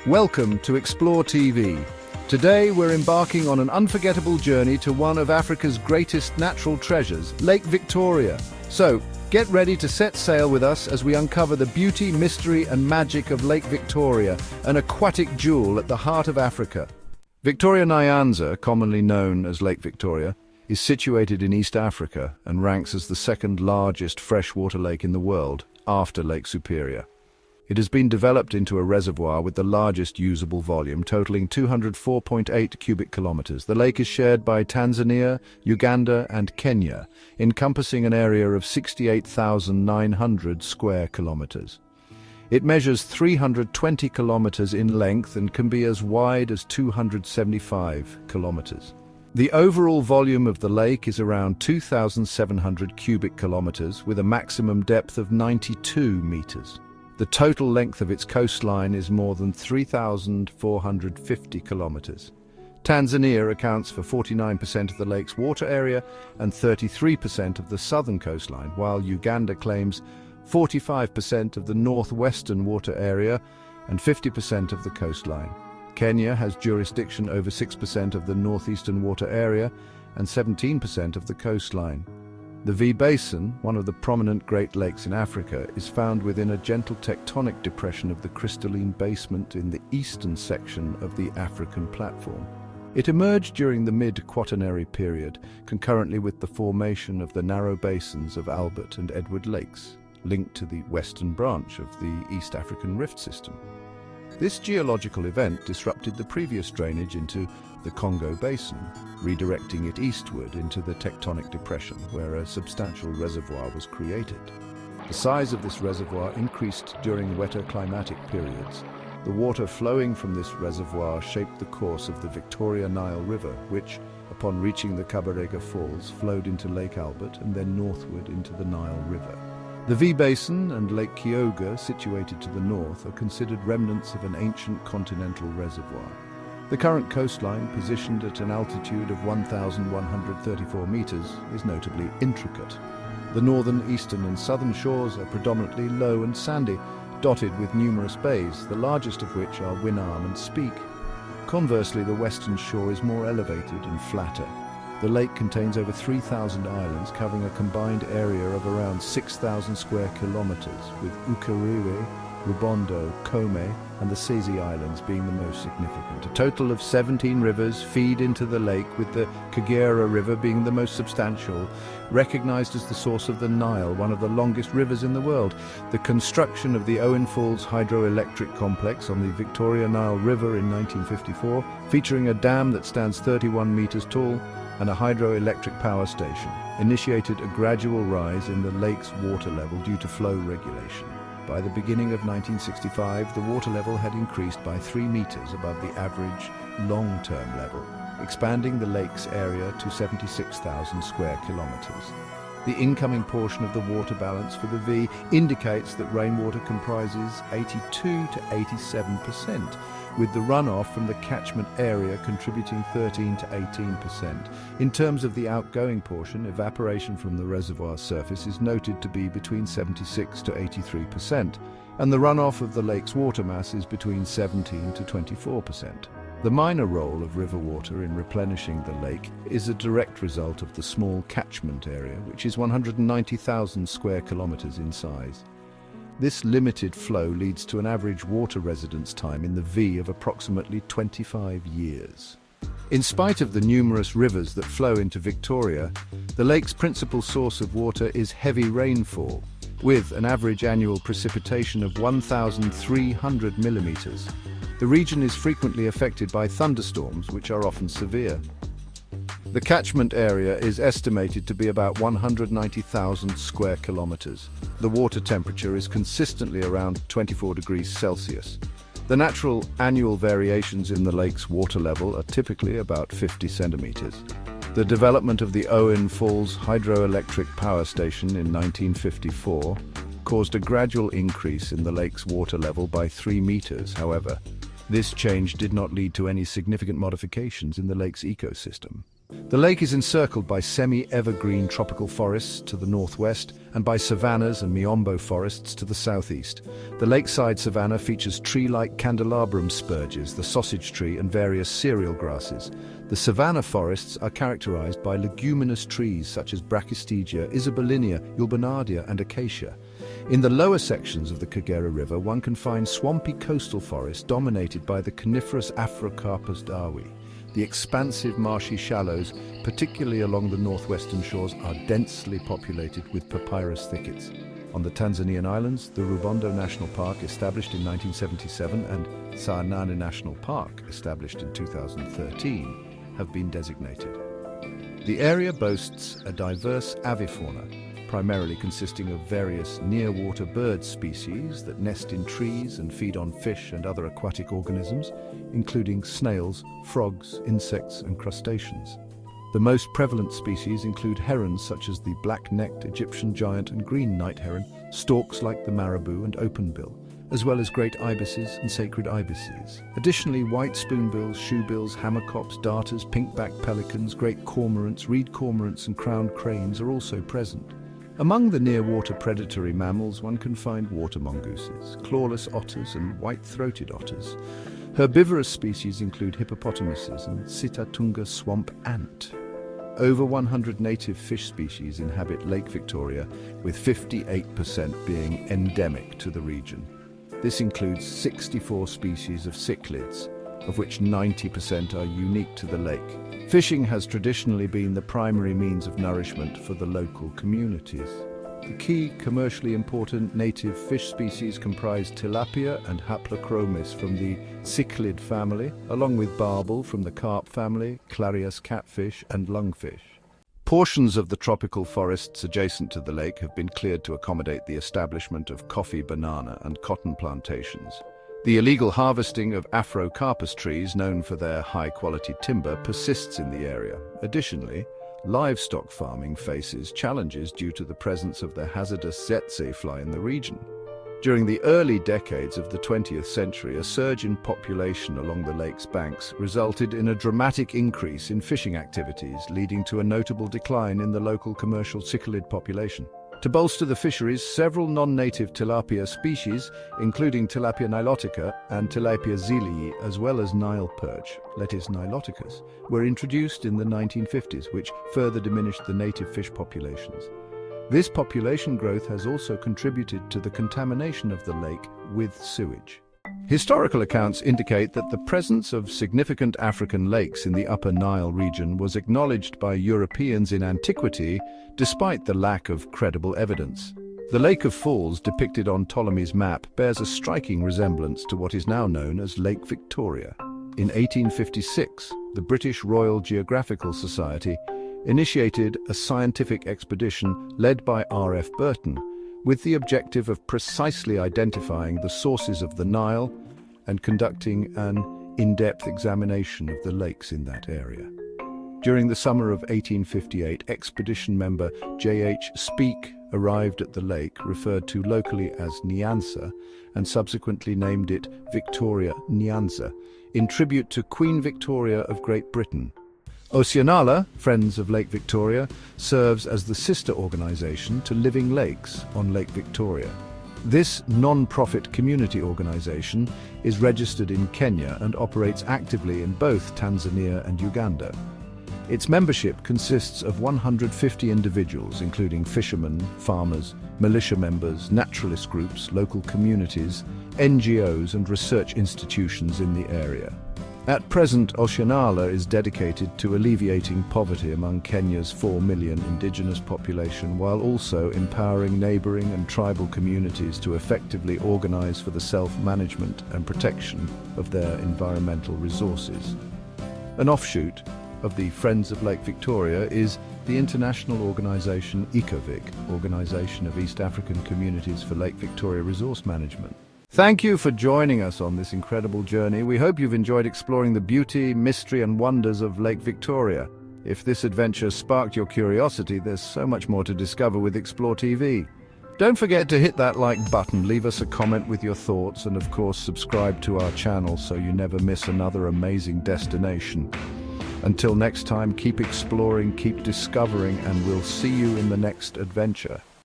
Welcome to Explore TV. Today we're embarking on an unforgettable journey to one of Africa's greatest natural treasures, Lake Victoria. So, get ready to set sail with us as we uncover the beauty, mystery and magic of Lake Victoria, an aquatic jewel at the heart of Africa. Victoria Nyanza, commonly known as Lake Victoria, is situated in East Africa and ranks as the second largest freshwater lake in the world, after Lake Superior. It has been developed into a reservoir with the largest usable volume, totaling 204.8 cubic kilometers. The lake is shared by Tanzania, Uganda and Kenya, encompassing an area of 68,900 square kilometers. It measures 320 kilometers in length and can be as wide as 275 kilometers. The overall volume of the lake is around 2,700 cubic kilometers with a maximum depth of 92 meters. The total length of its coastline is more than 3,450 kilometers. Tanzania accounts for 49% of the lake's water area and 33% of the southern coastline, while Uganda claims 45% of the northwestern water area and 50% of the coastline. Kenya has jurisdiction over 6% of the northeastern water area and 17% of the coastline. The V Basin, one of the prominent Great Lakes in Africa, is found within a gentle tectonic depression of the crystalline basement in the eastern section of the African platform. It emerged during the mid-Quaternary period, concurrently with the formation of the narrow basins of Albert and Edward Lakes, linked to the western branch of the East African Rift System. This geological event disrupted the previous drainage into the Congo Basin, redirecting it eastward into the tectonic depression, where a substantial reservoir was created. The size of this reservoir increased during wetter climatic periods. The water flowing from this reservoir shaped the course of the Victoria-Nile River, which, upon reaching the Kabarega Falls, flowed into Lake Albert and then northward into the Nile River. The V Basin and Lake Kyoga, situated to the north, are considered remnants of an ancient continental reservoir. The current coastline, positioned at an altitude of 1,134 meters, is notably intricate. The northern, eastern and southern shores are predominantly low and sandy, dotted with numerous bays, the largest of which are Winarm and Speak. Conversely, the western shore is more elevated and flatter. The lake contains over 3,000 islands, covering a combined area of around 6,000 square kilometers, with Ukerewe, Rubondo, Kome and the Sezi Islands being the most significant. A total of 17 rivers feed into the lake, with the Kagera River being the most substantial, recognized as the source of the Nile, one of the longest rivers in the world. The construction of the Owen Falls hydroelectric complex on the Victoria-Nile River in 1954, featuring a dam that stands 31 meters tall, and a hydroelectric power station, initiated a gradual rise in the lake's water level due to flow regulation. By the beginning of 1965, the water level had increased by 3 meters above the average long-term level, expanding the lake's area to 76,000 square kilometers. The incoming portion of the water balance for the V indicates that rainwater comprises 82 to 87%, with the runoff from the catchment area contributing 13 to 18%. In terms of the outgoing portion, evaporation from the reservoir surface is noted to be between 76 to 83%, and the runoff of the lake's water mass is between 17 to 24%. The minor role of river water in replenishing the lake is a direct result of the small catchment area, which is 190,000 square kilometers in size. This limited flow leads to an average water residence time in the V of approximately 25 years. In spite of the numerous rivers that flow into Victoria, the lake's principal source of water is heavy rainfall, with an average annual precipitation of 1,300 millimeters. The region is frequently affected by thunderstorms, which are often severe. The catchment area is estimated to be about 190,000 square kilometers. The water temperature is consistently around 24 degrees Celsius. The natural annual variations in the lake's water level are typically about 50 centimeters. The development of the Owen Falls hydroelectric power station in 1954 caused a gradual increase in the lake's water level by 3 meters. However, this change did not lead to any significant modifications in the lake's ecosystem. The lake is encircled by semi-evergreen tropical forests to the northwest and by savannas and miombo forests to the southeast. The lakeside savanna features tree-like candelabrum spurges, the sausage tree, and various cereal grasses. The savanna forests are characterized by leguminous trees such as Brachystegia, Isabellinia, Ulbanadia, and Acacia. In the lower sections of the Kagera River, one can find swampy coastal forests dominated by the coniferous Afrocarpus dawi. The expansive marshy shallows, particularly along the northwestern shores, are densely populated with papyrus thickets. On the Tanzanian islands, the Rubondo National Park, established in 1977, and Saanane National Park, established in 2013, have been designated. The area boasts a diverse avifauna, primarily consisting of various near-water bird species that nest in trees and feed on fish and other aquatic organisms, including snails, frogs, insects, and crustaceans. The most prevalent species include herons such as the black-necked Egyptian giant and green night heron, storks like the marabou and openbill, as well as great ibises and sacred ibises. Additionally, white spoonbills, shoebills, hammercops, darters, pinkback pelicans, great cormorants, reed cormorants, and crowned cranes are also present. Among the near-water predatory mammals, one can find water mongooses, clawless otters, and white-throated otters. Herbivorous species include hippopotamuses and Sitatunga swamp ant. Over 100 native fish species inhabit Lake Victoria, with 58% being endemic to the region. This includes 64 species of cichlids, of which 90% are unique to the lake. Fishing has traditionally been the primary means of nourishment for the local communities. The key commercially important native fish species comprise tilapia and Haplochromis from the cichlid family, along with barbel from the carp family, clarias catfish, and lungfish. Portions of the tropical forests adjacent to the lake have been cleared to accommodate the establishment of coffee, banana, and cotton plantations. The illegal harvesting of Afrocarpus trees, known for their high-quality timber, persists in the area. Additionally, livestock farming faces challenges due to the presence of the hazardous tsetse fly in the region. During the early decades of the 20th century, a surge in population along the lake's banks resulted in a dramatic increase in fishing activities, leading to a notable decline in the local commercial cichlid population. To bolster the fisheries, several non-native tilapia species, including Tilapia nilotica and Tilapia zeelii, as well as Nile Perch, Letis niloticus, were introduced in the 1950s, which further diminished the native fish populations. This population growth has also contributed to the contamination of the lake with sewage. Historical accounts indicate that the presence of significant African lakes in the Upper Nile region was acknowledged by Europeans in antiquity, despite the lack of credible evidence. The Lake of Falls depicted on Ptolemy's map bears a striking resemblance to what is now known as Lake Victoria. In 1856, the British Royal Geographical Society initiated a scientific expedition led by R.F. Burton, with the objective of precisely identifying the sources of the Nile and conducting an in-depth examination of the lakes in that area. During the summer of 1858, expedition member J.H. Speke arrived at the lake, referred to locally as Nyanza, and subsequently named it Victoria Nyanza, in tribute to Queen Victoria of Great Britain. Oceanala, Friends of Lake Victoria, serves as the sister organization to Living Lakes on Lake Victoria. This non-profit community organization is registered in Kenya and operates actively in both Tanzania and Uganda. Its membership consists of 150 individuals, including fishermen, farmers, militia members, naturalist groups, local communities, NGOs, and research institutions in the area. At present, Oceanala is dedicated to alleviating poverty among Kenya's 4 million indigenous population, while also empowering neighboring and tribal communities to effectively organize for the self-management and protection of their environmental resources. An offshoot of the Friends of Lake Victoria is the international organization Ecology, Organization of East African Communities for Lake Victoria Resource Management. Thank you for joining us on this incredible journey. We hope you've enjoyed exploring the beauty, mystery, and wonders of Lake Victoria. If this adventure sparked your curiosity, there's so much more to discover with Explore TV. Don't forget to hit that like button, leave us a comment with your thoughts, and of course subscribe to our channel so you never miss another amazing destination. Until next time, keep exploring, keep discovering, and we'll see you in the next adventure.